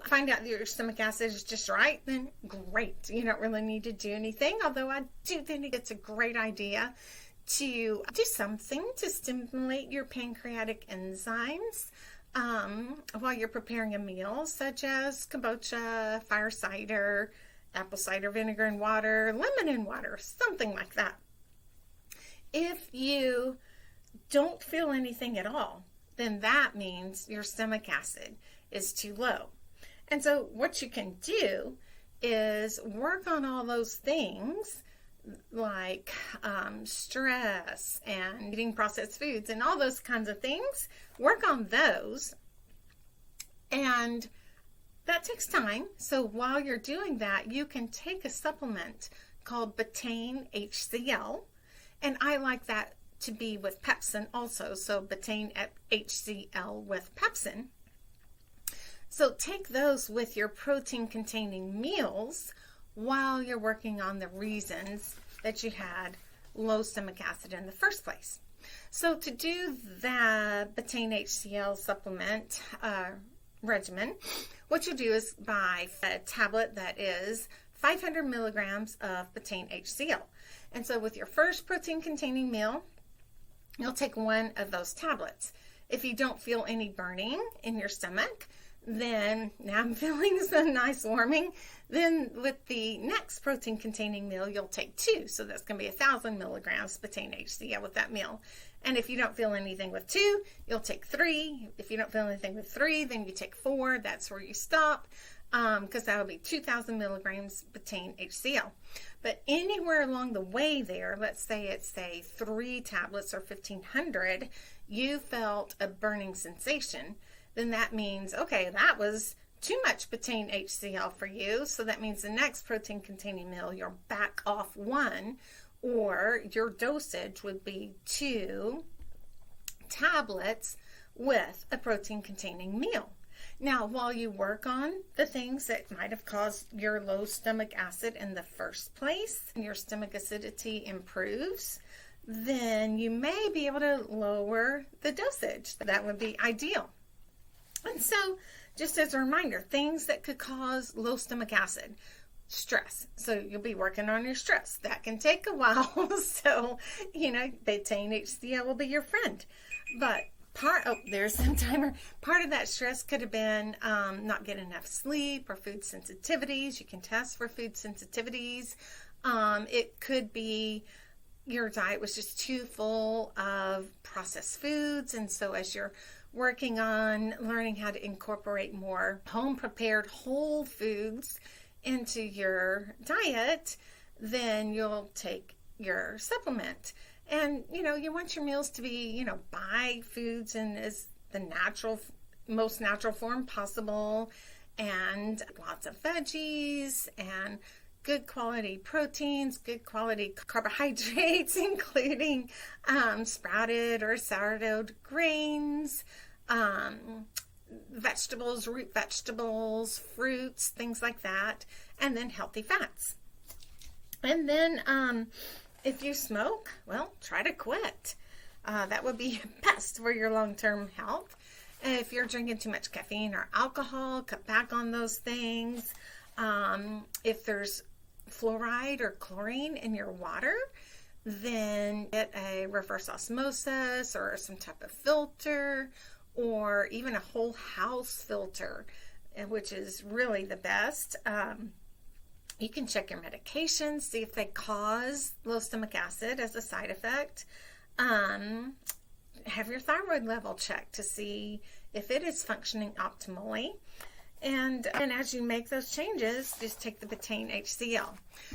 you find out that your stomach acid is just right, then great. You don't really need to do anything, although I do think it's a great idea to do something to stimulate your pancreatic enzymes while you're preparing a meal, such as kombucha, fire cider, apple cider vinegar and water, lemon and water, something like that. If you don't feel anything at all, then that means your stomach acid is too low. And so what you can do is work on all those things like stress and eating processed foods and all those kinds of things. Work on those, and that takes time. So while you're doing that, you can take a supplement called Betaine HCL, and I like that to be with Pepsin also, so Betaine HCL with Pepsin. So take those with your protein-containing meals while you're working on the reasons that you had low stomach acid in the first place. So to do the Betaine HCL supplement regimen, what you do is buy a tablet that is 500 milligrams of Betaine HCL. And so with your first protein-containing meal, you'll take one of those tablets. If you don't feel any burning in your stomach, then now I'm feeling some nice warming. Then with the next protein-containing meal, you'll take 2. So that's going to be 1,000 milligrams Betaine HCL with that meal. And if you don't feel anything with 2, you'll take 3. If you don't feel anything with 3, then you take 4. That's where you stop, because that will be 2,000 milligrams Betaine HCL. But anywhere along the way there, let's say it's 3 tablets or 1,500, you felt a burning sensation, then that means, okay, that was too much Betaine HCL for you. So that means the next protein-containing meal, you're back off 1, or your dosage would be 2 tablets with a protein-containing meal. Now, while you work on the things that might have caused your low stomach acid in the first place, and your stomach acidity improves, then you may be able to lower the dosage. That would be ideal. And so, just as a reminder, things that could cause low stomach acid: stress. So you'll be working on your stress. That can take a while. So, Betaine HCL will be your friend. But there's some timer. Part of that stress could have been not getting enough sleep or food sensitivities. You can test for food sensitivities. It could be your diet was just too full of processed foods. And so as you're working on learning how to incorporate more home-prepared whole foods into your diet, then you'll take your supplement. And, you want your meals to be, buy foods in as the most natural form possible, and lots of veggies and good quality proteins, good quality carbohydrates, including sprouted or sourdough'd grains, vegetables, root vegetables, fruits, things like that, and then healthy fats. And then if you smoke, well, try to quit. That would be best for your long-term health. If you're drinking too much caffeine or alcohol, cut back on those things. If there's fluoride or chlorine in your water, then get a reverse osmosis or some type of filter, or even a whole house filter, which is really the best. You can check your medications, see if they cause low stomach acid as a side effect. Have your thyroid level checked to see if it is functioning optimally. And as you make those changes, just take the Betaine HCL.